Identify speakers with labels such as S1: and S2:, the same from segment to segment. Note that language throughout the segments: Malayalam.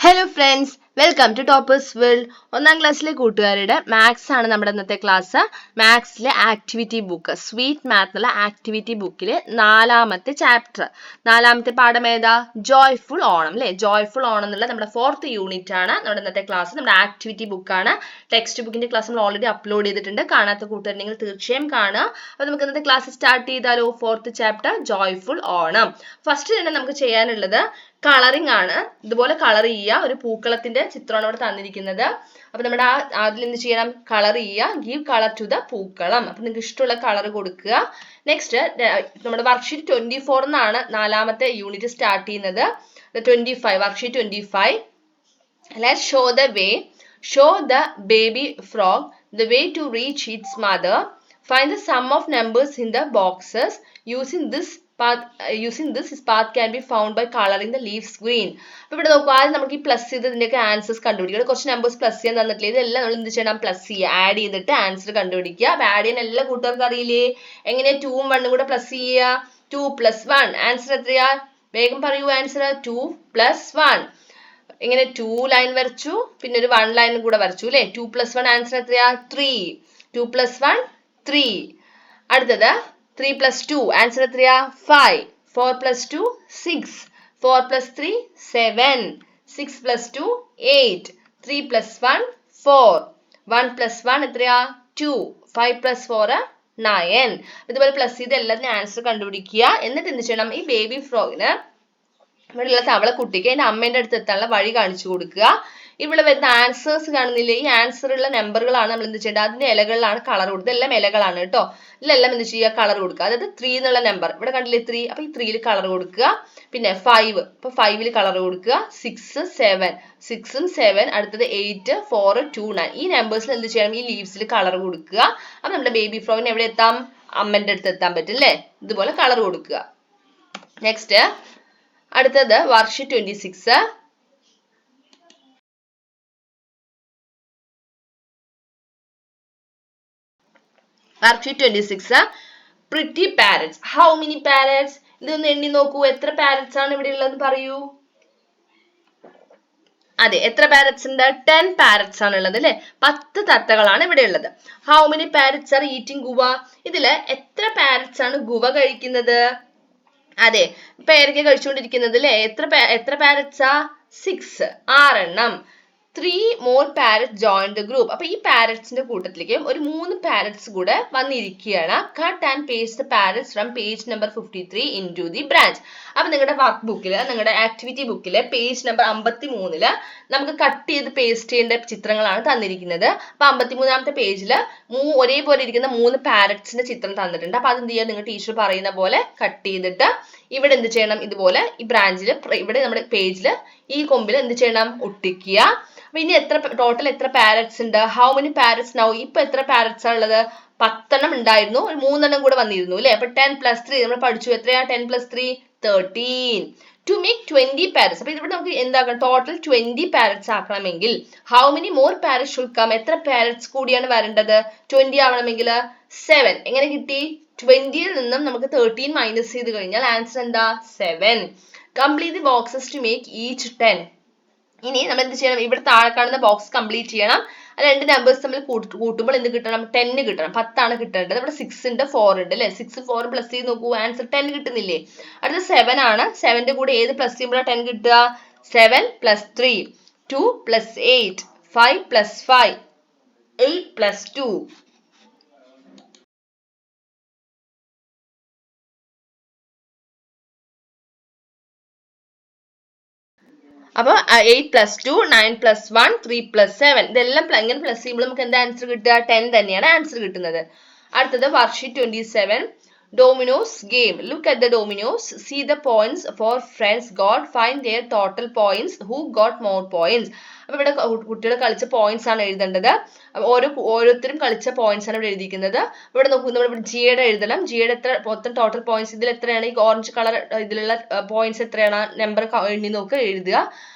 S1: Hello friends, welcome to toppers world. ഒന്നാം ക്ലാസ്സിലെ കൂട്ടുകാരുടെ മാത്സ് ആണ് നമ്മുടെ ഇന്നത്തെ ക്ലാസ്. മാത്സിലെ ആക്ടിവിറ്റി ബുക്ക് സ്വീറ്റ് മാത്ത് എന്നുള്ള ആക്ടിവിറ്റി ബുക്കിലെ നാലാമത്തെ ചാപ്റ്റർ, നാലാമത്തെ പാഠം ഏതാ? ജോയ്ഫുൾ ഓണം അല്ലെ. ജോയ്ഫുൾ ഓണം എന്നുള്ള നമ്മുടെ 4th യൂണിറ്റ് ആണ് നമ്മുടെ ഇന്നത്തെ ക്ലാസ്. നമ്മുടെ ആക്ടിവിറ്റി ബുക്കാണ്. ടെക്സ്റ്റ് ബുക്കിന്റെ ക്ലാസ് നമ്മൾ ഓൾറെഡി അപ്ലോഡ് ചെയ്തിട്ടുണ്ട്. കാണാത്ത കൂട്ടുകാർ നിങ്ങൾ തീർച്ചയായും കാണുക. അപ്പോൾ നമുക്ക് ഇന്നത്തെ ക്ലാസ് സ്റ്റാർട്ട് ചെയ്താലോ? 4th chapter joyful Onam. First തന്നെ നമുക്ക് ചെയ്യാനുള്ളത് കളറിംഗ് ആണ്. ഇതുപോലെ കളർ ചെയ്യുക. ഒരു പൂക്കളത്തിന്റെ ചിത്രമാണ് ഇവിടെ തന്നിരിക്കുന്നത്. അപ്പൊ നമ്മുടെ അതിൽ എന്ത് ചെയ്യണം? കളർ ചെയ്യുക. ഗീവ് കളർ ടു ദ പൂക്കളം. അപ്പൊ നിങ്ങൾക്ക് ഇഷ്ടമുള്ള കളർ കൊടുക്കുക. നെക്സ്റ്റ് നമ്മുടെ വർക്ക്ഷീറ്റ് 24 എന്നാണ് നാലാമത്തെ യൂണിറ്റ് സ്റ്റാർട്ട് ചെയ്യുന്നത്. 25 worksheet 25. Let's show the way. Show the baby frog the way to reach its mother. Find the sum of numbers in the boxes. Using this path can be found by coloring the leaves green. അപ്പോൾ ഇവിടെ നോക്കുക, ആദ്യം നമുക്ക് ഈ പ്ലസ് ചെയ്തതിൻ്റെയൊക്കെ ആൻസേഴ്സ് കണ്ടുപിടിക്കുക. കുറച്ച് നമ്പേഴ്സ് പ്ലസ് ചെയ്യാൻ തന്നിട്ടില്ല. ഇതെല്ലാം നമ്മൾ എന്ത് ചെയ്യണം? പ്ലസ് ചെയ്യുക, ആഡ് ചെയ്തിട്ട് ആൻസർ കണ്ടുപിടിക്കുക. അപ്പോൾ ആഡ് ചെയ്യാൻ എല്ലാ കൂട്ടുകാർക്കും അറിയില്ലേ? എങ്ങനെയാ 2ഉം 1ഉം കൂടെ പ്ലസ് ചെയ്യുക? 2 + 1 ആൻസർ എത്രയാ? വേഗം പറയൂ ആൻസർ. 2 + 1. ഇങ്ങനെ 2 ലൈൻ വരച്ചു, പിന്നെ ഒരു 1 ലൈൻ കൂടെ വരച്ചു അല്ലേ? 2 + 1 ആൻസർ എത്രയാ? 3. 2 + 1 3. അടുത്തത് 3 + 2 ആൻസർ എത്രയാ? 5. 4 + 2 6. 4 + 3 7. 6 + 2 8. 3 + 1 4. 1 + 1 എത്രയാ? 2. 5 + 4 9. ഇതുപോലെ പ്ലസ് ചെയ്ത് എല്ലാത്തിനും ആൻസർ കണ്ടുപിടിക്കുക. എന്നിട്ട് എന്ത് ചെയ്യണം? ഈ ബേബി ഫ്രോഗിന് ഇവിടെയുള്ള തവളക്കുട്ടിക്ക് അതിന്റെ അമ്മേന്റെ അടുത്ത് എത്താനുള്ള വഴി കാണിച്ചു കൊടുക്കുക. ഇവിടെ വരുന്ന ആൻസേഴ്സ് കാണുന്നില്ലേ? ഈ ആൻസറുള്ള നമ്പറുകളാണ് നമ്മൾ എന്ത് ചെയ്യേണ്ടത്? അതിന്റെ ഇലകളിലാണ് കളർ കൊടുക്കുക. എല്ലാം ഇലകളാണ് കേട്ടോ. ഇതിലെല്ലാം എന്ത് ചെയ്യുക? കളർ കൊടുക്കുക. അതായത് 3 എന്നുള്ള നമ്പർ ഇവിടെ കണ്ടില്ലേ? 3. അപ്പൊ ഈ 3ൽ കളർ കൊടുക്കുക. പിന്നെ 5, അപ്പൊ 5ൽ കളർ കൊടുക്കുക. 6 7. 6ഉം 7. അടുത്തത് 8 4 2 9. ഈ നമ്പേഴ്സിൽ എന്ത് ചെയ്യണം? ഈ ലീവ്സിൽ കളർ കൊടുക്കുക. അപ്പൊ നമ്മുടെ ബേബി ഫ്രോഗിന് എവിടെ എത്താം? അമ്മന്റെ അടുത്ത് എത്താൻ പറ്റും അല്ലേ? ഇതുപോലെ കളർ കൊടുക്കുക. നെക്സ്റ്റ് അടുത്തത് worksheet 26. Worksheet 26 pretty parrots. How many parrots? ഇതൊന്ന് എണ്ണി നോക്കൂ. എത്ര പാരറ്റ്സ് ആണ് ഇവിടെ ഉള്ളത് പറയൂ. അതെ, എത്ര പാരറ്റ്സ് ഉണ്ട്? 10 പാരറ്റ്സ് ആണ് ഉള്ളത് അല്ലെ. 10 തത്തകളാണ് ഇവിടെ ഉള്ളത്. How many parrots R eating guava? ഇതില് എത്ര പാരറ്റ്സ് ആണ് ഗുവ കഴിക്കുന്നത്? അതെ, പേരയ്ക്ക കഴിച്ചുകൊണ്ടിരിക്കുന്നത് അല്ലെ. എത്ര പാരറ്റ്സാ? 6. 6 എണ്ണം. 3 more parrots joined the group. അപ്പൊ ഈ പാരറ്റ്സിന്റെ കൂട്ടത്തിലേക്ക് ഒരു 3 പാരറ്റ്സ് കൂടെ വന്നിരിക്കുകയാണ്. Cut and paste the parrots from page number 53 into the branch. അപ്പൊ നിങ്ങളുടെ വർക്ക് ബുക്കില്, നിങ്ങളുടെ ആക്ടിവിറ്റി ബുക്കിലെ പേജ് നമ്പർ 53 നമുക്ക് കട്ട് ചെയ്ത് പേസ്റ്റ് ചെയ്യേണ്ട ചിത്രങ്ങളാണ് തന്നിരിക്കുന്നത്. അപ്പൊ 53ാമത്തെ പേജില് ഒരേപോലെ ഇരിക്കുന്ന 3 പാരറ്റ്സിന്റെ ചിത്രം തന്നിട്ടുണ്ട്. അപ്പൊ അതെന്ത് ചെയ്യുക? നിങ്ങൾ ടീച്ചർ പറയുന്ന പോലെ കട്ട് ചെയ്തിട്ട് ഇവിടെ എന്ത് ചെയ്യണം? ഇതുപോലെ ഈ ബ്രാഞ്ചിൽ, ഇവിടെ നമ്മുടെ പേജിൽ ഈ കൊമ്പിൽ എന്ത് ചെയ്യണം? ഒട്ടിക്കുക. അപ്പൊ ഇനി ടോട്ടൽ എത്ര പാരറ്റ്സ് ഉണ്ട്? How many parrots now? ഇപ്പൊ എത്ര പാരറ്റ്സ് ആണ് ഉള്ളത്? 10 എണ്ണം ഉണ്ടായിരുന്നു, 3 എണ്ണം കൂടെ വന്നിരുന്നു അല്ലെ. അപ്പൊ 10 + 3 നമ്മൾ പഠിച്ചു. എത്രയാ 10 + 3? 13. To make 20 parrots. അപ്പൊ ഇവിടെ നമുക്ക് എന്താക്കണം? ടോട്ടൽ 20 പാരറ്റ്സ് ആക്കണമെങ്കിൽ how many more parrots should come? എത്ര പാരറ്റ്സ് കൂടിയാണ് വരേണ്ടത് 20 ആവണമെങ്കിൽ? 7. എങ്ങനെ കിട്ടി? 20ൽ നിന്നും നമുക്ക് 13 മൈനസ് ചെയ്ത് കഴിഞ്ഞാൽ ആൻസർ എന്താ? 7. Complete the boxes to make each 10. ഇനി നമ്മൾ എന്ത് ചെയ്യണം? ഇവിടെ താഴെ കാണുന്ന ബോക്സ് കംപ്ലീറ്റ് ചെയ്യണം. രണ്ട് നമ്പേഴ്സ് തമ്മിൽ കൂട്ടുമ്പോൾ എന്ത് കിട്ടണം? 10 കിട്ടണം. 10 ആണ് കിട്ടേണ്ടത്. ഇവിടെ 6 ഉണ്ട് 4 ഉണ്ട് അല്ലെ. 6 4 പ്ലസ് ചെയ്ത് നോക്കൂ, ആൻസർ 10 കിട്ടുന്നില്ലേ? അടുത്ത 7 ആണ്. 7ന്റെ കൂടെ ഏത് പ്ലസ് ചെയ്യുമ്പോഴാണ് 10 കിട്ടുക? 7 + 3 2 + 8 5 + 5 8 + 2. അപ്പൊ 8 + 2 9 + 1 3 + 7. ഇതെല്ലാം ഇങ്ങനെ പ്ലസ് ചെയ്യുമ്പോൾ നമുക്ക് എന്താ ആൻസർ കിട്ടുക? 10 തന്നെയാണ് ആൻസർ കിട്ടുന്നത്. അടുത്തത് worksheet 27 dominoes game. Look at the dominoes. See the points for friends got. Find their total points. Who got more points? അപ്പൊ ഇവിടെ കുട്ടികൾ കളിച്ച പോയിന്റ്സ് ആണ് എഴുതേണ്ടത്. ഓരോരുത്തരും കളിച്ച പോയിന്റ്സ് ആണ് ഇവിടെ എഴുതിയിരിക്കുന്നത്. ഇവിടെ നോക്കൂ, നമ്മൾ ജിയുടെ എഴുതണം. ജിയുടെ മൊത്തം ടോട്ടൽ പോയിന്റ്സ് ഇതിൽ എത്രയാണ്? ഈ ഓറഞ്ച് കളർ ഇതിലുള്ള പോയിന്റ്സ് എത്രയാണ്? നമ്പർ എണ്ണി നോക്കുക, എഴുതുക.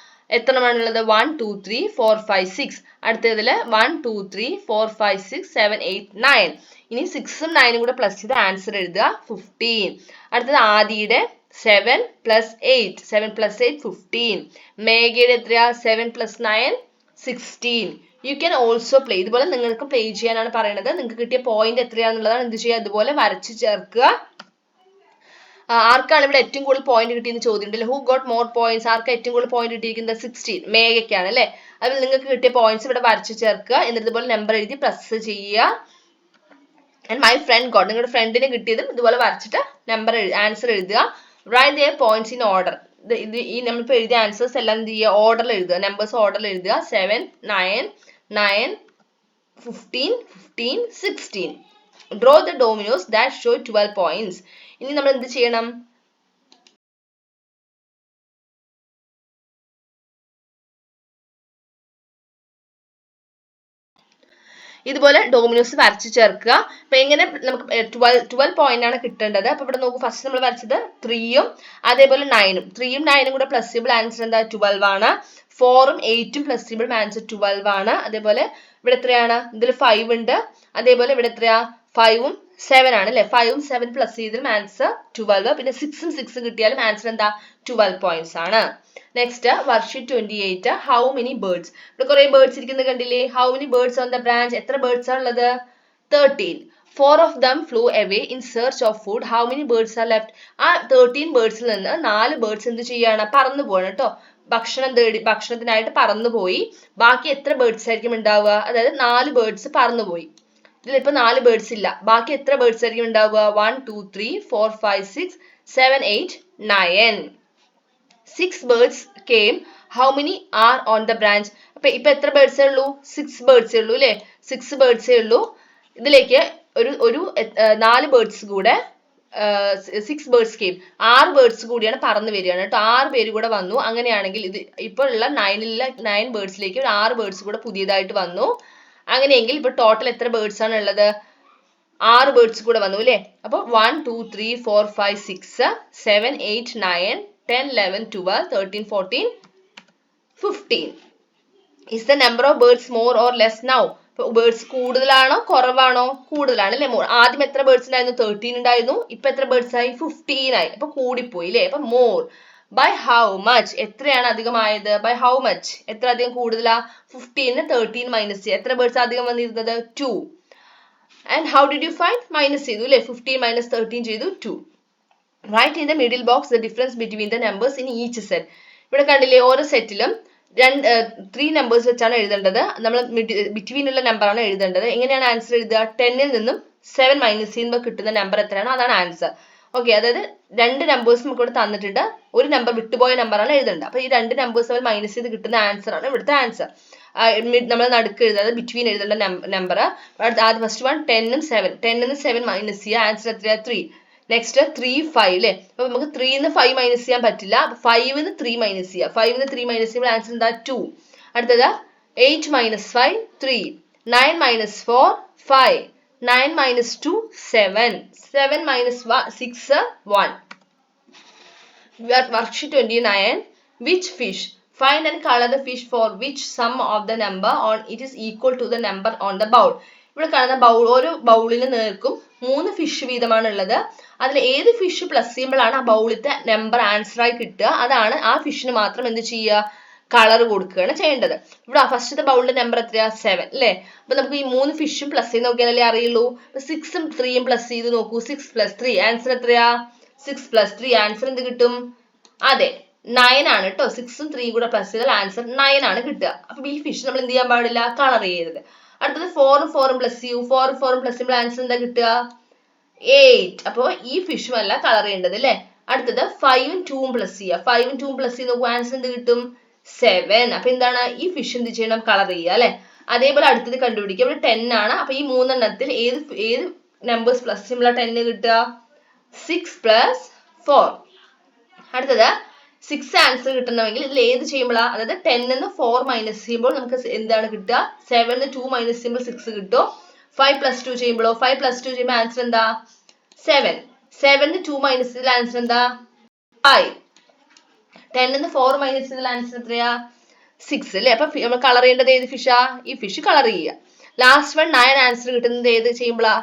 S1: എത്രമാണുള്ളത്? 1 2 3 4 5 6. അടുത്തതില് 1 2 3 4 5 6 7 8 9. ഇനി 6ഉം 9ഉം കൂടെ പ്ലസ് ചെയ്ത് ആൻസർ എഴുതുക. 15. അടുത്തത് ആദിയുടെ 7 plus 8. 7 plus 8 15. മേഘയുടെ എത്രയാ 7 plus 9 16. You can also play. ഇതുപോലെ നിങ്ങൾക്ക് പ്ലേ ചെയ്യാനാണ് പറയുന്നത്. നിങ്ങൾക്ക് കിട്ടിയ പോയിന്റ് എത്രയാണെന്നുള്ളതാണ് എന്ത് ചെയ്യുക, ഇതുപോലെ വരച്ച് ചേർക്കുക. ആർക്കാണ് ഇവിടെ ഏറ്റവും കൂടുതൽ പോയിന്റ് കിട്ടിയെന്ന് ചോദ്യമുണ്ടല്ലോ. Who got more points? ആർക്കാണ് ഏറ്റവും കൂടുതൽ പോയിന്റ് കിട്ടിയിരിക്കുന്നത്? 16. മേഘയ്ക്കാണ് അല്ലെ. അതിൽ നിങ്ങൾക്ക് കിട്ടിയ പോയിന്റ്സ് ഇവിടെ വരച്ച് ചേർക്കുക. എന്നിട്ട് ഇതുപോലെ നമ്പർ എഴുതി പ്രസ് ചെയ്യുക. ആൻഡ് മൈ ഫ്രണ്ട് ഗോട്ട്, നിങ്ങളുടെ ഫ്രണ്ടിന് കിട്ടിയതും ഇതുപോലെ വരച്ചിട്ട് നമ്പർ ആൻസർ എഴുതുക. Write their points in order. ഈ നമ്മളിപ്പോൾ എഴുതിയ ആൻസേഴ്സ് എല്ലാം എന്ത് ചെയ്യുക, ഓർഡറിൽ എഴുതുക, നമ്പേഴ്സ് ഓർഡറിൽ എഴുതുക. 7 9 9 15 15 16. Draw the Domino's that show 12 points. ഇനി നമ്മൾ എന്ത് ചെയ്യണം, ഇതുപോലെ ഡോമിനോസ് വരച്ച് ചേർക്കുക. അപ്പൊ എങ്ങനെ നമുക്ക് 12 പോയിന്റ് ആണ് കിട്ടേണ്ടത്. അപ്പൊ ഇവിടെ നോക്കൂ, ഫസ്റ്റ് നമ്മൾ വരച്ചത് 3ഉം അതേപോലെ 9ഉം. 3ഉം 9ഉം കൂടെ പ്ലസ് ചെയ്യുമ്പോൾ ആൻസർ എന്താ 12 ആണ്. 4ഉം 8ഉം പ്ലസ് ചെയ്യുമ്പോൾ ആൻസർ 12 ആണ്. അതേപോലെ ഇവിടെ എത്രയാണ്, ഇതിൽ 5 ഉണ്ട്. അതേപോലെ ഇവിടെ എത്രയാ 5ഉം 7 ആണ് അല്ലെ. 5ഉം 7 പ്ലസ് ചെയ്താലും ആൻസർ 12. പിന്നെ 6ഉം 6 കിട്ടിയാലും ആൻസർ എന്താ 12 പോയിന്റ്സ് ആണ്. Next worksheet 28. How many birds. ഇവിടെ കുറെ ബേർഡ്സ് ഇരിക്കുന്നത് കണ്ടില്ലേ. How many birds on the branch. എത്ര ബേർഡ്സ് ആണ് ഉള്ളത്? 13. 4 of them flew away in search of food. How many birds are left? ആ 13 ബേർഡ്സിൽ നിന്ന് 4 ബേർഡ്സ് എന്ത് ചെയ്യാണ്, പറന്നു പോവാണ് കേട്ടോ. ഭക്ഷണത്തിനായിട്ട് പറന്നുപോയി. ബാക്കി എത്ര ബേർഡ്സ് ആയിരിക്കും ഉണ്ടാവുക? അതായത് 4 ബേർഡ്സ് പറന്നുപോയി. ഇതിലിപ്പോ 4 ബേർഡ്സ് ഇല്ല. ബാക്കി എത്ര ബേർഡ്സ് ആയിരിക്കും ഉണ്ടാവുക? 1 2 3 4 5 6 7 8 9. 6 birds came. How many are on the branch? ഇപ്പൊ എത്ര ബേർഡ്സേ ഉള്ളൂ? 6 ബേർഡ്സേ ഉള്ളൂ അല്ലെ. 6 ബേർഡ്സേ ഉള്ളൂ. ഇതിലേക്ക് ഒരു 4 ബേർഡ്സ് കൂടെ 6 ബേർഡ്സ് കെയിം, 6 ബേർഡ്സ് കൂടിയാണ് പറന്നു വരികയാണ് കേട്ടോ. 6 പേര് കൂടെ വന്നു. അങ്ങനെയാണെങ്കിൽ ഇത് ഇപ്പോൾ ഉള്ള 9 ബേർഡ്സിലേക്ക് 6 ബേർഡ്സ് കൂടെ പുതിയതായിട്ട് വന്നു. അങ്ങനെയെങ്കിൽ ഇപ്പൊ ടോട്ടൽ എത്ര ബേർഡ്സ് ആണ് ഉള്ളത്? 6 ബേർഡ്സ് കൂടെ വന്നു അല്ലെ. അപ്പൊ 1 2 3 4 5 6 7 8 9 10 11 12 13 14 15. Is the number of birds more or less now? Birds കൂടുതലാണോ കുറവാണോ? കൂടുതലാണ് അല്ലെ. ആദ്യം എത്ര ബേർഡ്സ് ഉണ്ടായിരുന്നു? 13 ഉണ്ടായിരുന്നു. ഇപ്പൊ എത്ര ബേർഡ്സ് ആയി? 15 ആയി. അപ്പൊ കൂടിപ്പോയി അല്ലെ. അപ്പൊ മോർ. By how much? എത്രയാണ് അധികമായത്? By how much? എത്ര അധികം കൂടുതലാ? 15 13 മൈനസ് ചെയ്യുക. എത്ര ബേർഡ്സ് അധികം വന്നിരുന്നത്? 2. And how did you find? Minus ചെയ്തു അല്ലെ. 15 minus 13 ചെയ്തു 2. Write in the middle box the difference between the numbers in each set. ഇവിടെ കണ്ടില്ലേ, ഓരോ സെറ്റിലും 3 നമ്പേഴ്സ് വെച്ചാണ് എഴുതേണ്ടത്. നമ്മൾ ബിറ്റ്വീൻ ഉള്ള നമ്പർ ആണ് എഴുതേണ്ടത്. എങ്ങനെയാണ് ആൻസർ എഴുതുക? 10ൽ നിന്നും 7 മൈനസ് ചെയ്യുമ്പോൾ കിട്ടുന്ന നമ്പർ എത്രയാണോ അതാണ് ആൻസർ. ഓക്കെ, അതായത് 2 നമ്പേഴ്സ് നമുക്ക് ഇവിടെ തന്നിട്ടുണ്ട്. ഒരു നമ്പർ വിട്ടുപോയ നമ്പറാണ് എഴുതേണ്ടത്. അപ്പൊ ഈ 2 നമ്പേഴ്സ് നമ്മൾ മൈനസ് ചെയ്ത് കിട്ടുന്ന ആൻസർ ആണ് ഇവിടുത്തെ ആൻസർ. നമ്മൾ നടുക്ക് എഴുതാതെ ബിറ്റ്വീൻ എഴുതേണ്ട നമ്പർ. ആദ്യം ഫസ്റ്റ് വൺ 10ഉം 7. 10ൽ നിന്ന് 7 മൈനസ് ചെയ്യുക. ആൻസർ എത്രയാ? 3. നെക്സ്റ്റ് 3 5 അല്ലെ. അപ്പൊ നമുക്ക് 3 ന്ന് 5 മൈനസ് ചെയ്യാൻ പറ്റില്ല. 5 ന്ന് 3 മൈനസ് ചെയ്യുക. 5 ന്ന് 3 മൈനസ് ചെയ്യുമ്പോൾ ആൻസർ എന്താ? 2. അടുത്തത് 8 minus 5 3. 9 minus 4 5. 9 minus 2 7. 7 minus 6 1. Worksheet 29. Which fish? Find and color the fish for which sum of the number on it is equal to the number on the bowl. ഇവിടെ കാണുന്ന ഓരോ ബൗളിന് നേർക്കും 3 ഫിഷ് വീതമാണ് ഉള്ളത്. അതിൽ ഏത് ഫിഷ് പ്ലസ് ചെയ്യുമ്പോഴാണ് ആ ബൗളിത്തെ നമ്പർ ആൻസർ ആയി കിട്ടുക, അതാണ് ആ ഫിഷിന് മാത്രം എന്ത് ചെയ്യുക, കളർ കൊടുക്കുകയാണ് ചെയ്യേണ്ടത്. ഇവിടെ ഫസ്റ്റത്തെ ബൗളിന്റെ നമ്പർ എത്രയാ? 7 അല്ലെ. അപ്പൊ നമുക്ക് ഈ 3 ഫിഷും പ്ലസ് ചെയ്ത് നോക്കിയാലേ അറിയുള്ളൂ. 6ഉം 3ഉം പ്ലസ് ചെയ്ത് നോക്കൂ. 6 plus 3 ആൻസർ എത്രയാ? 6 plus 3 ആൻസർ എന്ത് കിട്ടും? അതെ 9 ആണ് കേട്ടോ. 6ഉം 3ഉം കൂടെ പ്ലസ് ചെയ്താൽ ആൻസർ 9 ആണ് കിട്ടുക. അപ്പൊ ഈ ഫിഷ് നമ്മൾ എന്ത് ചെയ്യാൻ പാടില്ല? കളർ ചെയ്യരുത്. അടുത്തത് 4ഉം 4ഉം പ്ലസ് ചെയ്യൂ. 4ഉം 4ഉം പ്ലസ് ചെയ്യുമ്പോൾ ആൻസർ എന്താ കിട്ടുക? 8. അപ്പൊ ഈ ഫിഷും അല്ല കളർ ചെയ്യേണ്ടത് അല്ലെ. അടുത്തത് 5ഉം 2ഉം പ്ലസ് ചെയ്യുക. 5ഉം 2ഉം പ്ലസ് ചെയ്ത് നോക്കൂ. ആൻസർ എന്ത് കിട്ടും? 7. അപ്പൊ എന്താണ്? ഈ ഫിഷ് എന്ത് ചെയ്യണം? കളർ ചെയ്യുക അല്ലെ. അതേപോലെ അടുത്തത് കണ്ടുപിടിക്കുക. ഇവിടെ 10 ആണ്. അപ്പൊ ഈ 3 ഏത് നമ്പേഴ്സ് പ്ലസ് ചെയ്യുമ്പോൾ 10 കിട്ടുക? 6 plus 4. അടുത്തത് 6 ആൻസർ കിട്ടണമെങ്കിൽ ഇതിൽ ഏത് ചെയ്യുമ്പോഴാ? അതായത് 10 നിന്ന് 4 മൈനസ് ചെയ്യുമ്പോൾ നമുക്ക് എന്താണ് കിട്ടുക? 7 ന്ന് 2 മൈനസ് ചെയ്യുമ്പോൾ 6 കിട്ടും. 5 plus 2 ചെയ്യുമ്പോഴോ? 5 plus 2 ചെയ്യുമ്പോൾ ആൻസർ എന്താ? 7. 7 ന്ന് 2 മൈനസ് ചെയ്താൽ ആൻസർ എന്താ? 5. 10 നിന്ന് 4 മൈനസ് ചെയ്താൽ ആൻസർ എത്രയാ? 6 അല്ലെ. അപ്പൊ നമ്മൾ കളർ ചെയ്യേണ്ടത് ഏത് ഫിഷാ? ഈ ഫിഷ് കളർ ചെയ്യുക. ലാസ്റ്റ് വൺ 9 ആൻസർ കിട്ടുന്നത് ഏത് ചെയ്യുമ്പോഴാ?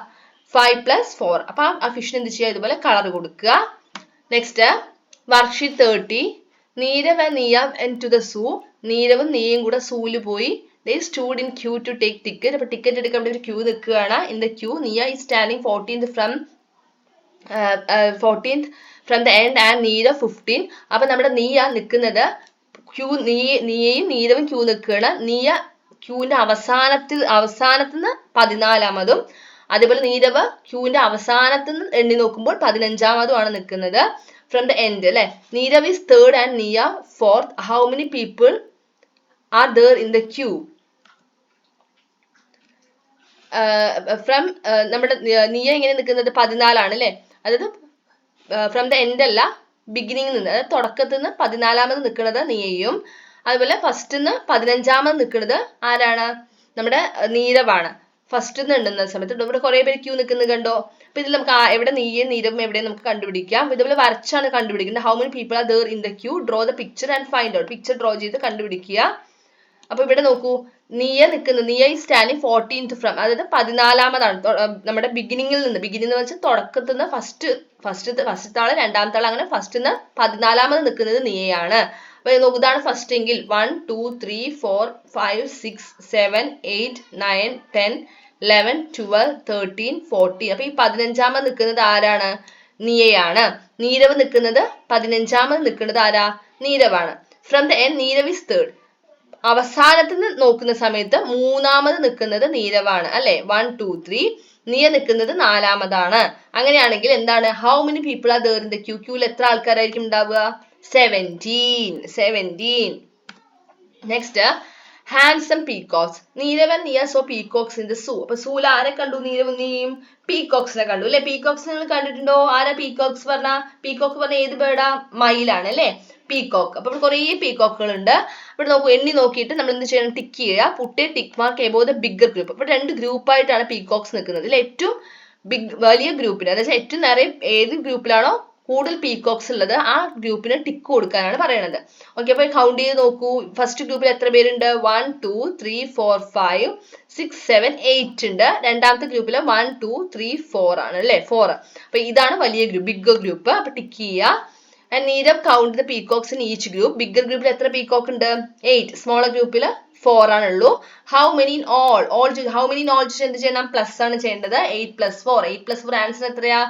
S1: 5 plus 4. അപ്പൊ ആ ഫിഷിന് എന്ത് ചെയ്യുക? ഇതുപോലെ കളർ കൊടുക്കുക. Next worksheet 30. നീരവ് ആൻഡ് നിയ went to the zoo. നീരവും നീയയും കൂടെ സൂല് പോയി. They stood in queue to take ticket. അപ്പൊ ടിക്കറ്റ് എടുക്കാൻ വേണ്ടി ഒരു ക്യൂ നിൽക്കുകയാണ്. In the queue, Nia is standing 14th from the end and നീര 15. അപ്പൊ നമ്മുടെ നീയ നിൽക്കുന്നത് നീയയും നീരവും ക്യൂ നിൽക്കുകയാണ്. നീയ ക്യൂവിന്റെ അവസാനത്തുനിന്ന് 14ാമതും, അതേപോലെ നീരവ് ക്യൂവിന്റെ അവസാനത്തുനിന്ന് എണ്ണി നോക്കുമ്പോൾ 15ാമതുമാണ് നിൽക്കുന്നത്. ഫ്രം ദ എൻഡ് അല്ലെ. Neerav is third and Nia 4th. How many people are there in the queue? From നമ്മുടെ നീയ ഇങ്ങനെ നിൽക്കുന്നത് 14 അല്ലെ. അതായത് ഫ്രം ദ എൻഡ് അല്ല, ബിഗിനിങ് നിന്ന്, അതായത് തുടക്കത്തിൽ നിന്ന് 14ാമത് നിൽക്കുന്നത് നീയയും, അതുപോലെ ഫസ്റ്റ് നിന്ന് 15ാമത് നിൽക്കുന്നത് ആരാണ്? നമ്മുടെ നീരവാണ്. ഫസ്റ്റ് നിന്ന് ഉണ്ടെന്ന സമയത്ത് ഇവിടെ കുറെ പേര് ക്യൂ നിൽക്കുന്നത് കണ്ടോ. അപ്പൊ ഇതിൽ നമുക്ക് എവിടെ നീയും നീരവും എവിടെ നമുക്ക് കണ്ടുപിടിക്കാം. ഇതുപോലെ വരച്ചാണ് കണ്ടുപിടിക്കുന്നത്. How many people are there in the queue, draw the picture and find out. Picture draw ചെയ്ത് കണ്ടുപിടിക്കുക. അപ്പൊ ഇവിടെ നോക്കൂ, നീയ is standing 14th from, അതായത് 14ാമതാണ് നമ്മുടെ ബിഗിനിങ്ങിൽ നിന്ന്. ബിഗിനിങ് എന്ന് വെച്ചാൽ തുടക്കത്തിൽ നിന്ന് ഫസ്റ്റ് ആള്, രണ്ടാമത്തെ ആള്, അങ്ങനെ ഫസ്റ്റ് നിന്ന് 14ാമത് നിൽക്കുന്നത് നീയയാണ്. അപ്പൊ നോക്കൂ, ഇതാണ് ഫസ്റ്റ് എങ്കിൽ 1 2 3 4 5 6 7 8 9 10 11 12 13 14. അപ്പൊ ഈ 15ാമത് നിൽക്കുന്നത് ആരാണ്? നീയയാണ്. നീരവ് നിൽക്കുന്നത് 15ാമത് നിൽക്കുന്നത് ആരാ? നീരവാണ്. From the end Neerav is third. അവസാനത്ത് നിന്ന് നോക്കുന്ന സമയത്ത് 3ാമത് നിൽക്കുന്നത് നീരവാണ് അല്ലെ. 1 2 3. നീയ നിൽക്കുന്നത് 4ാമതാണ്. അങ്ങനെയാണെങ്കിൽ എന്താണ്? How many people are there in the queue. ക്യൂവിൽ എത്ര ആൾക്കാരായിരിക്കും ഉണ്ടാവുക? 17. Next, handsome peacocks. Neerav and Niya saw peacocks in the zoo. അപ്പൊ സൂല ആരെ കണ്ടു? നീരവും നീയും പീകോക്സിനെ കണ്ടു അല്ലെ. പീകോക്സ് നിങ്ങൾ കണ്ടിട്ടുണ്ടോ? ആരാ പീകോക്സ് പറഞ്ഞ? പീകോക്ക് പറഞ്ഞ ഏത് ബേർഡാ? മയിലാണ് അല്ലെ, പീകോക്ക്. അപ്പൊ ഇവിടെ കുറേ പീകോക്കുകൾ ഉണ്ട്. ഇവിടെ നോക്കൂ, എണ്ണി നോക്കിയിട്ട് നമ്മൾ എന്ത് ചെയ്യണം? ടിക്ക് ചെയ്യുക. Put tick mark above the bigger group. അപ്പൊ 2 ഗ്രൂപ്പായിട്ടാണ് പീകോക്സ് നിൽക്കുന്നത്. ഇതിൽ ഏറ്റവും വലിയ ഗ്രൂപ്പിന്, അതായത് ഏറ്റവും നിറയെ ഏത് ഗ്രൂപ്പിലാണോ കൂടുതൽ പീകോക്സ് ഉള്ളത് ആ ഗ്രൂപ്പിന് ടിക്ക് കൊടുക്കാനാണ് പറയണത്. ഓക്കെ, അപ്പൊ കൗണ്ട് ചെയ്ത് നോക്കൂ. ഫസ്റ്റ് ഗ്രൂപ്പിൽ എത്ര പേരുണ്ട്? 1 2 3 4 5 6 7 8 ഉണ്ട്. രണ്ടാമത്തെ ഗ്രൂപ്പിൽ 1 2 3 4 ആണ് അല്ലെ, 4. അപ്പൊ ഇതാണ് വലിയ ഗ്രൂപ്പ്, ബിഗ്ഗർ ഗ്രൂപ്പ്. അപ്പൊ ടിക്ക് ചെയ്യുക. And Neerav count the peacocks in each group. Bigger group എത്ര peacock ഉണ്ട്? 8. Smaller ഗ്രൂപ്പിൽ 4 ആണുള്ളൂ. How many in all? How many in all എന്ത് ചെയ്യണം? പ്ലസ് ആണ് ചെയ്യേണ്ടത്. 8 plus 4. 8 plus 4 ആൻസർ എത്രയാ?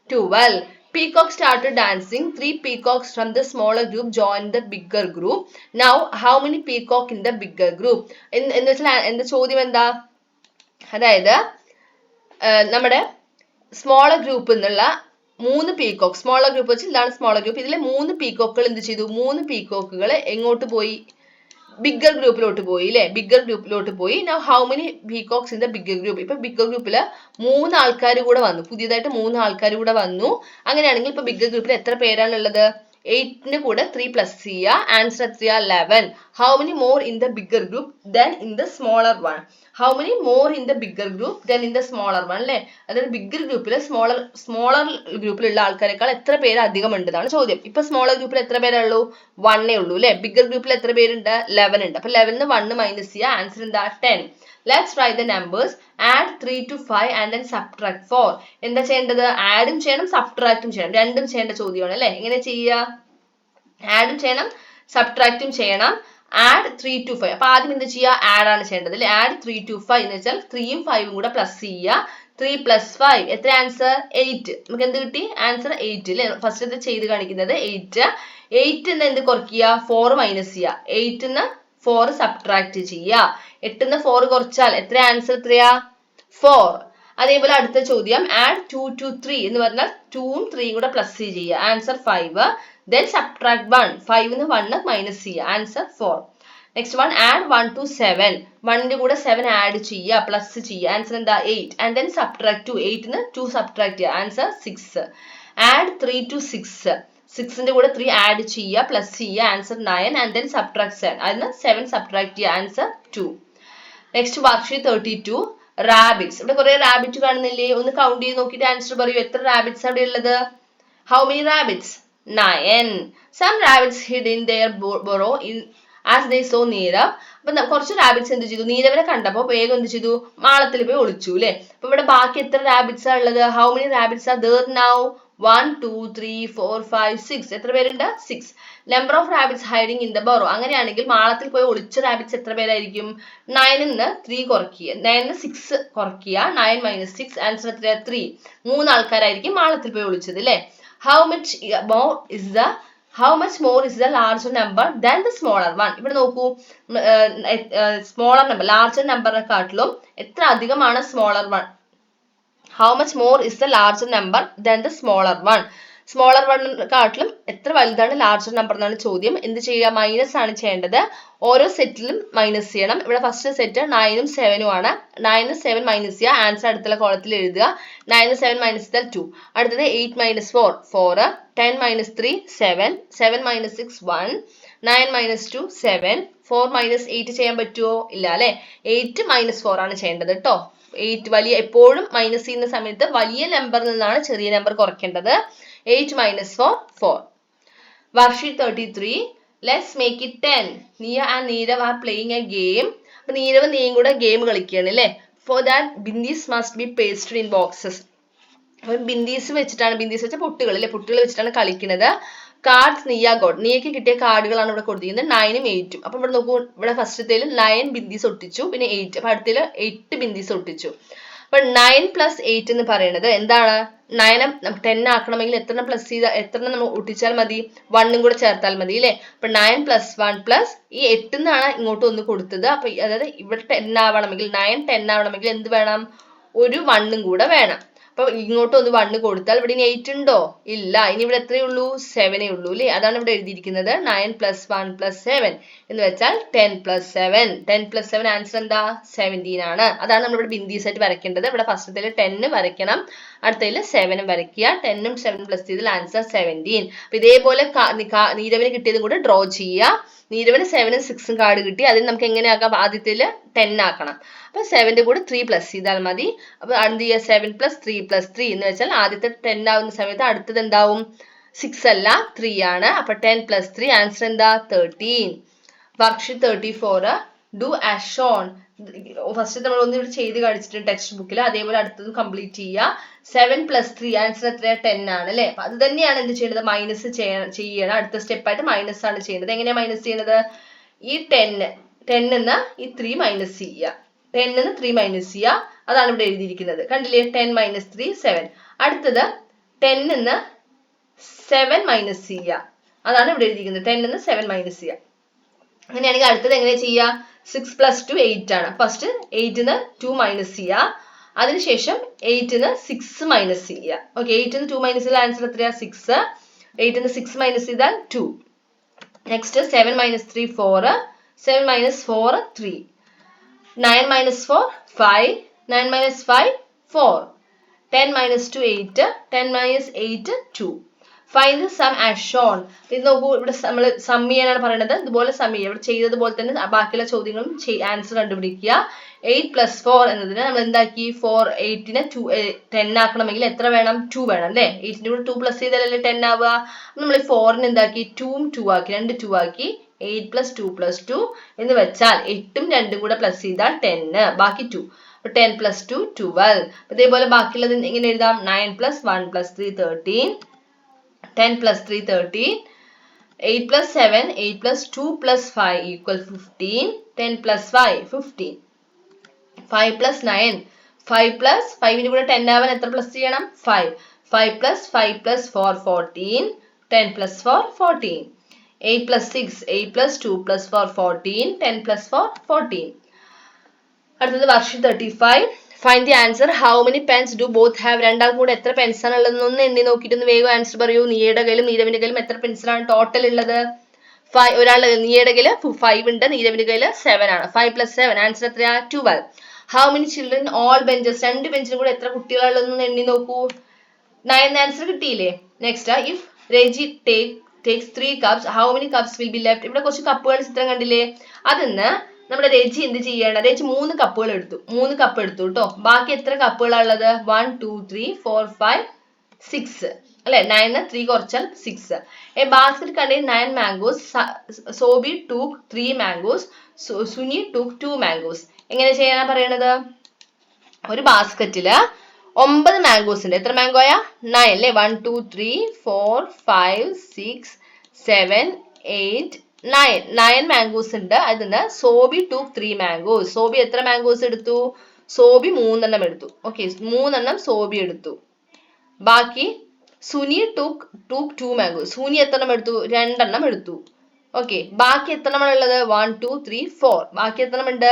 S1: 12. Peacock started dancing. 3 peacocks from the smaller group joined the bigger group. Now, how many peacock in the bigger group? എന്ന് വെച്ചാൽ എന്റെ ചോദ്യം എന്താ? അതായത് നമ്മുടെ സ്മോളർ ഗ്രൂപ്പിൽ നിന്നുള്ള 3 പീകോക്ക്, സ്മോളർ ഗ്രൂപ്പ് വെച്ച് ഇതാണ് സ്മോളർ ഗ്രൂപ്പ്. ഇതിലെ 3 പീകോക്കുകൾ എന്ത് ചെയ്തു? 3 പീകോക്കുകൾ എങ്ങോട്ട് പോയി? ബിഗ്ഗർ ഗ്രൂപ്പിലോട്ട് പോയി അല്ലെ. ബിഗ്ഗർ ഗ്രൂപ്പിലോട്ട് പോയി. Now how many peacocks in the bigger group. ഇപ്പൊ ബിഗ്ഗർ ഗ്രൂപ്പില് 3 ആൾക്കാർ കൂടെ വന്നു, പുതിയതായിട്ട് 3 ആൾക്കാർ കൂടെ വന്നു. അങ്ങനെയാണെങ്കിൽ ഇപ്പൊ ബിഗ്ഗർ ഗ്രൂപ്പിൽ എത്ര പേരാണ് ഉള്ളത്? 8ന്റെ കൂടെ 3 പ്ലസ് ചെയ്യുക. ആൻസർ എത്രയാ? 11. How many more in the bigger group then in the smaller one. How many more in the bigger group then in the smaller one അല്ലെ. അതായത് ബിഗ്ഗർ ഗ്രൂപ്പിൽ സ്മോളർ ഗ്രൂപ്പിലുള്ള ആൾക്കാരെക്കാൾ എത്ര പേര് അധികം ഉണ്ട് എന്നാണ് ചോദ്യം. ഇപ്പൊ സ്മോളർ ഗ്രൂപ്പിൽ എത്ര പേരേ ഉള്ളൂ? 1 ഉള്ളൂ അല്ലെ. ബിഗ്ഗർ ഗ്രൂപ്പിൽ എത്ര പേരുണ്ട്? 11 ഉണ്ട്. അപ്പൊ 11 1 മൈനസ് ചെയ്യുക. ആൻസർ എന്താ? 10. Let's write the numbers. Add 3 to 5 and then subtract 4. എന്താ ചെയ്യേണ്ടത്? ആഡും ചെയ്യണം, സബ്ട്രാക്റ്റും ചെയ്യണം. രണ്ടും ചെയ്യേണ്ട ചോദ്യമാണ് അല്ലെ. എങ്ങനെ ചെയ്യുക? ആഡും ചെയ്യണം, സബ്ട്രാക്റ്റും ചെയ്യണം. Add 3 to 5. അപ്പൊ ആദ്യം എന്ത് ചെയ്യുക? ആഡ് ആണ് ചെയ്യേണ്ടത് അല്ലെ. ആഡ് 3 to 5 എന്ന് വെച്ചാൽ 3ഉം 5ഉം കൂടെ പ്ലസ് ചെയ്യുക. 3 plus 5 എത്ര? ആൻസർ 8. നമുക്ക് എന്ത് കിട്ടി? ആൻസർ 8 അല്ലെ. ഫസ്റ്റ് ഇത് ചെയ്ത് കാണിക്കുന്നത് 8. 8 എന്ന് എന്ത് കുറയ്ക്കുക? 4 മൈനസ് ചെയ്യുക. 8 ന്ന് 4 സബ്ട്രാക്ട് ചെയ്യുക. 8 ന്ന് 4 കുറച്ചാൽ എത്ര? ആൻസർ എത്രയാ? 4. അതേപോലെ അടുത്ത ചോദ്യം, ആഡ് 2 to 3 എന്ന് പറഞ്ഞാൽ 2ഉം 3ഉം കൂടെ പ്ലസ് ചെയ്യുക. ആൻസർ 5. Then subtract 1. 5 ന്ന് 1 മൈനസ് ചെയ്യുക. Answer 4. Next one, add 1 to 7. 1ന്റെ കൂടെ 7 ആഡ് ചെയ്യുക, പ്ലസ് ചെയ്യുക. ആൻസർ എന്താ? 8. And then subtract 2. 8 ന്ന് 2 സബ്ട്രാക്ട് ചെയ്യുക. ആൻസർ 6. Add 3 to 6. 6ന്റെ കൂടെ 3 ആഡ് ചെയ്യുക, പ്ലസ് ചെയ്യുക. ആൻസർ 9. And then subtract 7. അതിന് 7 സബ്ട്രാക്ട് ചെയ്യുക. ആൻസർ 2. Next worksheet 32. റാബിറ്റ്സ്. ഇവിടെ കുറെ റാബിറ്റ് കാണുന്നില്ലേ? ഒന്ന് കൗണ്ട് ചെയ്ത് നോക്കിയിട്ട് ആൻസർ പറയൂ. എത്ര റാബിറ്റ്സ് അവിടെ ഉള്ളത്? How many rabbits? 9. Some rabbits hid in their burrow as they saw Neerav. അപ്പൊ കുറച്ച് റാബിറ്റ്സ് എന്ത് ചെയ്തു? നീരവിനെ കണ്ടപ്പോ വേഗം എന്ത് ചെയ്തു? മാളത്തിൽ പോയി ഒളിച്ചു അല്ലെ. അപ്പൊ ഇവിടെ ബാക്കി എത്ര റാബിറ്റ്സ് ആ ഉള്ളത്? How many rabbits are there now? 1 2 3 4 5 6 എത്ര പേരുണ്ട് 6. Number of rabbits hiding in the burrow അങ്ങനെയാണെങ്കിൽ മാളത്തിൽ പോയി ഒളിച്ച റാബിറ്റ്സ് എത്ര പേരായിരിക്കും 9 ന്ന് 3 കുറയ്ക്കുക 9 ന്ന് 6 കുറയ്ക്കുക 9 minus 6 ആൻസർ എത്രയാ 3. 3 ആൾക്കാരായിരിക്കും മാളത്തിൽ പോയി ഒളിച്ചത് അല്ലേ. How much more is the larger number than the smaller one? ഇവിടെ നോക്കൂ സ്മോളർ നമ്പർ ലാർജർ നമ്പറിനെക്കാട്ടിലും എത്ര അധികമാണ് smaller one. How much more is the larger number than the smaller one? Smaller വണ്ണിനെക്കാട്ടിലും എത്ര വലുതാണ് ലാർജർ നമ്പർ എന്നാണ് ചോദ്യം. എന്ത് ചെയ്യുക മൈനസ് ആണ് ചെയ്യേണ്ടത്. ഓരോ സെറ്റിലും മൈനസ് ചെയ്യണം. ഇവിടെ ഫസ്റ്റ് സെറ്റ് 9 ഉം 7 ഉം ആണ്. 9 7 മൈനസ് ചെയ്യുക ആൻസർ അടുത്തുള്ള കോളത്തിൽ എഴുതുക. 9 7 മൈനസ് ചെയ്താൽ 2. അടുത്തത് 8 minus 4 4 10 minus 3 7 7 minus 6 1 9 minus 2 7 4 minus 8 ചെയ്യാൻ പറ്റുമോ ഇല്ല അല്ലെ. 8 minus 4 ആണ് ചെയ്യേണ്ടത് കേട്ടോ. 8 വലിയ എപ്പോഴും മൈനസ് ചെയ്യുന്ന സമയത്ത് വലിയ നമ്പറിൽ നിന്നാണ് ചെറിയ number കുറയ്ക്കേണ്ടത്. 8 minus 4 4. Worksheet 33. Let's make it 10. Nia and Neerav are playing a game. അപ്പോൾ നീരവ് നീയും കൂടെ ഗെയിം കളിക്കുകയാണ് അല്ലേ. For that bindis must be pasted in boxes. അപ്പം ബിന്ദീസ് വെച്ചിട്ടാണ് ബിന്ദീസ് വെച്ച പൊട്ടുകൾ അല്ലെ പൊട്ടുകൾ വെച്ചിട്ടാണ് കളിക്കുന്നത്. കാർഡ്സ് നിയ ഗോഡ് നീയക്ക് കിട്ടിയ കാർഡുകളാണ് ഇവിടെ കൊടുത്തിരിക്കുന്നത് 9 ഉം 8 ഉം. അപ്പൊ ഇവിടെ നോക്കൂ ഇവിടെ ഫസ്റ്റത്തേല് 9 ബിന്ദീസ് ഒട്ടിച്ചു പിന്നെ 8 അപ്പൊ അടുത്തേല് 8 ബിന്ദീസ് ഒട്ടിച്ചു. അപ്പൊ 9 plus 8 എന്ന് പറയുന്നത് എന്താണ് 9 10 ആക്കണമെങ്കിൽ എത്ര പ്ലസ് ചെയ്ത എത്ര നമ്മൾ ഒട്ടിച്ചാൽ മതി 1 കൂടെ ചേർത്താൽ മതി അല്ലേ. അപ്പൊ 9 plus 1 plus ഈ 8 എന്നാണ് ഇങ്ങോട്ട് ഒന്ന് കൊടുത്തത്. അപ്പൊ അതായത് ഇവിടെ 10 ആവണമെങ്കിൽ 9 10 ആവണമെങ്കിൽ എന്ത് വേണം ഒരു 1 കൂടെ വേണം. അപ്പൊ ഇങ്ങോട്ട് ഒന്ന് 1 കൊടുത്താൽ ഇവിടെ ഇനി 8 ഉണ്ടോ ഇല്ല. ഇനി ഇവിടെ എത്രയേ ഉള്ളൂ 7 ഉള്ളൂ അല്ലേ. അതാണ് ഇവിടെ എഴുതിയിരിക്കുന്നത് 9 plus 1 plus 7 എന്ന് വെച്ചാൽ 10 plus 7 10 plus 7 ആൻസർ എന്താ 17 ആണ്. അതാണ് നമ്മൾ ഇവിടെ ബിന്ദീസ് ആയിട്ട് വരയ്ക്കേണ്ടത്. ഇവിടെ ഫസ്റ്റത്തേല് 10 വരയ്ക്കണം അടുത്തതില് 7 വരയ്ക്കുക 10 ഉം 7 പ്ലസ് ചെയ്താൽ ആൻസർ 17. അപ്പൊ ഇതേപോലെ നീരവിന് കിട്ടിയതും കൂടെ ഡ്രോ ചെയ്യുക. നീരവിന് 7 ഉം 6 ഉം കാർഡ് കിട്ടി അതിന് നമുക്ക് എങ്ങനെയാക്കാം ആദ്യത്തേല് 10 ആക്കണം. അപ്പൊ 7ന്റെ കൂടെ 3 പ്ലസ് ചെയ്താൽ മതി. അപ്പൊ എന്ത് ചെയ്യുക 7 plus 3 plus 3 എന്ന് വെച്ചാൽ ആദ്യത്തെ 10 ആവുന്ന സമയത്ത് അടുത്തത് എന്താവും 6 അല്ല 3 ആണ്. അപ്പൊ 10 plus 3 ആൻസർ എന്താ 13. Worksheet 34 do as shown. First നമ്മൾ ഒന്ന് ഇവിടെ ചെയ്ത് കാണിച്ചിട്ടുണ്ട് ടെക്സ്റ്റ് ബുക്കിൽ അതേപോലെ അടുത്തതും കംപ്ലീറ്റ് ചെയ്യുക. 7 plus 3 ആൻസർ എത്രയാ 10 ആണ് അല്ലെ. അപ്പൊ അത് തന്നെയാണ് എന്ത് ചെയ്യേണ്ടത് മൈനസ് ചെയ്യണം. അടുത്ത സ്റ്റെപ്പായിട്ട് മൈനസ് ആണ് ചെയ്യുന്നത്. എങ്ങനെയാ മൈനസ് ചെയ്യുന്നത് ഈ 10 ന്ന് ഈ 3 മൈനസ് ചെയ്യുക 10 ന്ന് 3 മൈനസ് ചെയ്യുക അതാണ് ഇവിടെ എഴുതിയിരിക്കുന്നത് കണ്ടില്ലേ 10 minus 3 7. അടുത്തത് 10 ന്ന് 7 മൈനസ് ചെയ്യുക അതാണ് ഇവിടെ എഴുതിയിരിക്കുന്നത് 10 ന്ന് 7 മൈനസ് ചെയ്യുക. അങ്ങനെയാണെങ്കിൽ അടുത്തത് എങ്ങനെ ചെയ്യുക 6 plus 2 8 ആണ്. ഫസ്റ്റ് 8 ന്ന് 2 മൈനസ് ചെയ്യുക അതിനുശേഷം 8 ന്ന് 6 മൈനസ് ചെയ്യുക. ഓക്കെ 8 ന്ന് 2 മൈനസ് ചെയ്താൽ ആൻസർ എത്രയാ 6. 8 ന്ന് 6 മൈനസ് ചെയ്താൽ 2. Next 7 minus 3 4 7 minus 4 3 9 minus 4 5 9 minus 5 4 10 minus 2 8 10 minus 8 2. Find the sum as shown. ഇത് നോക്കൂ ഇവിടെ നമ്മൾ സം ചെയ്യാനാണ് പറയുന്നത്. ഇതുപോലെ സം ചെയ്യുക ഇവിടെ ചെയ്തതുപോലെ തന്നെ ബാക്കിയുള്ള ചോദ്യങ്ങളും ആൻസർ കണ്ടുപിടിക്കുക. 8 plus 4 എന്നതിന് നമ്മൾ എന്താക്കി 8 നെ 10 ആക്കണമെങ്കിൽ എത്ര വേണം 2 വേണം അല്ലേ. 8ന്റെ കൂടെ 2 പ്ലസ് ചെയ്താലല്ലേ 10 ആവുക. നമ്മൾ 4ന് എന്താക്കി 2 ഉം 2 ആക്കി 2 ആക്കി 8 plus 2 plus 2 എന്ന് വെച്ചാൽ 8 ഉം 2 കൂടെ പ്ലസ് ചെയ്താൽ 10 ബാക്കി 2. 10 plus 2 12. അതേപോലെ ബാക്കിയുള്ളത് എങ്ങനെ എഴുതാം 9 plus 1 plus 3 13 10 plus 3 13 8 plus 7 8 plus 2 plus 5 equal 15 10 plus 5 15 5 plus 9 5 plus 5ന്റെ കൂടെ 10 ആവാൻ എത്ര പ്ലസ് ചെയ്യണം 5 5 plus 5 plus 4 14 10 plus 4 14 8 plus 6 8 plus 2 plus 4 14 10 plus 4 14. അടുത്തത് worksheet 35. Find the answer. How many pens do both have? രണ്ടാൾക്കും കൂടെ എത്ര പെൻസ് ആണ് ഉള്ളത് ഒന്ന് എണ്ണി നോക്കിയിട്ട് വേഗം ആൻസർ പറയൂ. നീയുടെ കയ്യിലും നീരവിന്റെ കയ്യിലും എത്ര പെൻസിലാണ് ടോട്ടൽ ഉള്ളത് 5. ഒരാൾ നീയുടെ കയ്യിൽ 5 ഉണ്ട് നീരവിന്റെ കയ്യിൽ 7 ആണ്. 5 plus 7 ആൻസർ എത്രയാ 12. How many children all benches? രണ്ട് ബെഞ്ചിലും കൂടെ എത്ര കുട്ടികളുള്ളതെന്ന് എണ്ണി നോക്കൂ 9 ആൻസർ കിട്ടിയില്ലേ. Next if Reggie takes 3 cups how many cups will be left? ഇവിടെ കുറച്ച് കപ്പുകൾ ചിത്രം കണ്ടില്ലേ അതിന്ന് നമ്മുടെ രജി എന്ത് ചെയ്യണം രജി 3 കപ്പുകൾ എടുത്തു 3 കപ്പ് എടുത്തു കേട്ടോ. ബാക്കി എത്ര കപ്പുകളാണ് ഉള്ളത് 1 2 3 4 5 6 അല്ലെ 9 ന്ന് 3 കുറച്ചാൽ 6. A basket contained 9 mangoes. Sobi took 3 mangoes. Suni took 2 mangoes. എങ്ങനെ ചെയ്യാനാ പറയണത് ഒരു ബാസ്ക്കറ്റില് 9 മാംഗോസ് ഉണ്ട്. എത്ര മാംഗോയാ? 9 അല്ലേ? 1 2 3 4 5 6 7 8 9 മാംഗോസ് ഉണ്ട്. അതിന് സോബി took 3 മാംഗോസ്. സോബി എത്ര മാംഗോസ് എടുത്തു? സോബി 3 എണ്ണം എടുത്തു. ഓക്കെ, 3 എണ്ണം സോബി എടുത്തു. ബാക്കി സുനി took 2 മാംഗോസ്. സുനി എത്ര എണ്ണം എടുത്തു? 2 എണ്ണം എടുത്തു. ഓക്കെ, ബാക്കി എത്ര എണ്ണം ഉള്ളത്? 1 2 3 4. ബാക്കി എത്ര എണ്ണം ഉണ്ട്?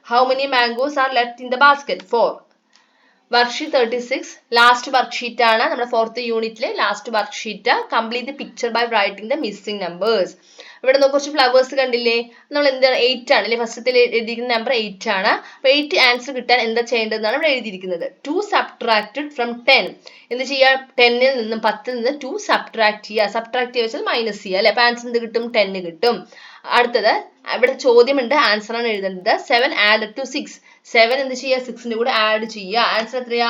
S1: How many mangoes are left in the basket? 4. Worksheet 36 last worksheet ആണ് നമ്മുടെ 4th യൂണിറ്റിലെ last worksheet. Complete the picture by writing the missing numbers. ഇവിടെ നമുക്ക് കുറച്ച് ഫ്ലവേഴ്സ് കണ്ടില്ലേ? നമ്മൾ എന്താണ് 8 ആണ് അല്ലെ? ഫസ്റ്റത്തിൽ എഴുതിയിരിക്കുന്ന നമ്പർ 8 ആണ്. അപ്പൊ 8 ആൻസർ കിട്ടാൻ എന്താ ചെയ്യേണ്ടതെന്നാണ് ഇവിടെ എഴുതിയിരിക്കുന്നത്. 2 സബ്ട്രാക്റ്റഡ് ഫ്രം 10. എന്ത് ചെയ്യുക? 10ൽ നിന്നും 10ൽ നിന്ന് 2 സബ്ട്രാക്ട് ചെയ്യുക. സബ്ട്രാക്ട് ചെയ്യുക വെച്ചാൽ മൈനസ് ചെയ്യുക അല്ലെ? അപ്പൊ ആൻസർ എന്ത് കിട്ടും? 10 കിട്ടും. അടുത്തത് ഇവിടെ ചോദ്യമുണ്ട്, ആൻസർ ആണ് എഴുതേണ്ടത്. 7 added to 6. 7 എന്ത് ചെയ്യുക? 6ന്റെ കൂടെ ആഡ് ചെയ്യുക. ആൻസർ എത്രയാ?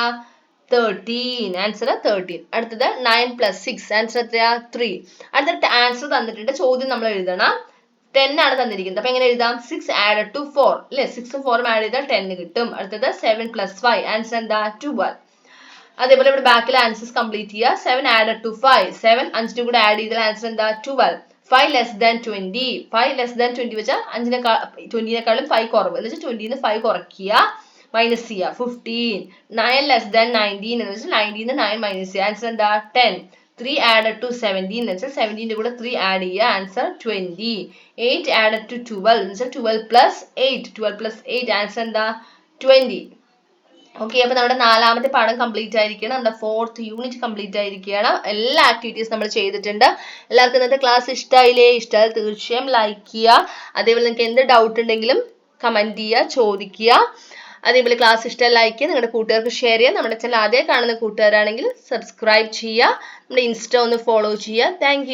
S1: 13. ആൻസർ 13. അടുത്തത് 9 plus 6. ആൻസർ എത്രയാ? 3. അടുത്ത ആൻസർ തന്നിട്ടുണ്ട്, ചോദ്യം നമ്മൾ എഴുതണം. 10 ആണ് തന്നിരിക്കുന്നത്. അപ്പൊ എങ്ങനെ എഴുതാം? 6 added to 4 അല്ലെ? 6ഉം 4ഉം ആഡ് ചെയ്താൽ 10 കിട്ടും. അടുത്തത് 7 plus 5. ആൻസർ എന്താ? 12. അതേപോലെ ഇവിടെ ബാക്കിലെ ആൻസേഴ്സ് കംപ്ലീറ്റ് ചെയ്യുക. 7 added to 5. 7 5ന്റെ കൂടെ ആഡ് ചെയ്താൽ ആൻസർ എന്താ? 12. 5 less than 20. 5 less than 20 വെച്ചാൽ 20നേക്കാളും 5 കുറവ് എന്ന് വെച്ചാൽ 20ന്ന് 5 കുറയ്ക്കുക, മൈനസ് ചെയ്യുക. 15. 9 less than 19 എന്ന് വെച്ചാൽ 19ന്ന് 9 മൈനസ് ചെയ്യുക. ആൻസർ എന്താ? 10. 3 added to 17 എന്ന് വെച്ചാൽ 17ന്റെ കൂടെ 3 ആഡ് ചെയ്യുക. ആൻസർ 20. 8 added to 12 എന്ന് വെച്ചാൽ 12 plus 8. 12 plus 8 ആൻസർ എന്താ? 20. ഓക്കെ, അപ്പൊ നമ്മുടെ 4ാമത്തെ പാഠം കംപ്ലീറ്റ് ആയിരിക്കണം. നമ്മുടെ 4th യൂണിറ്റ് കംപ്ലീറ്റ് ആയിരിക്കുകയാണ്. എല്ലാ ആക്ടിവിറ്റീസ് നമ്മൾ ചെയ്തിട്ടുണ്ട്. എല്ലാവർക്കും ഇന്നത്തെ ക്ലാസ് ഇഷ്ടമായില്ലേ? ഇഷ്ടമായാൽ തീർച്ചയായും ലൈക്ക് ചെയ്യുക. അതേപോലെ നിങ്ങൾക്ക് എന്ത് ഡൗട്ട് ഉണ്ടെങ്കിലും കമന്റ് ചെയ്യുക, ചോദിക്കുക. അതേപോലെ ക്ലാസ് ഇഷ്ടമായി ലൈക്ക് ചെയ്യുക, നിങ്ങളുടെ കൂട്ടുകാർക്ക് ഷെയർ ചെയ്യുക. നമ്മുടെ ചാനൽ ആദ്യം കാണുന്ന കൂട്ടുകാരാണെങ്കിൽ സബ്സ്ക്രൈബ് ചെയ്യുക. നമ്മുടെ ഇൻസ്റ്റ ഒന്ന് ഫോളോ ചെയ്യുക. താങ്ക്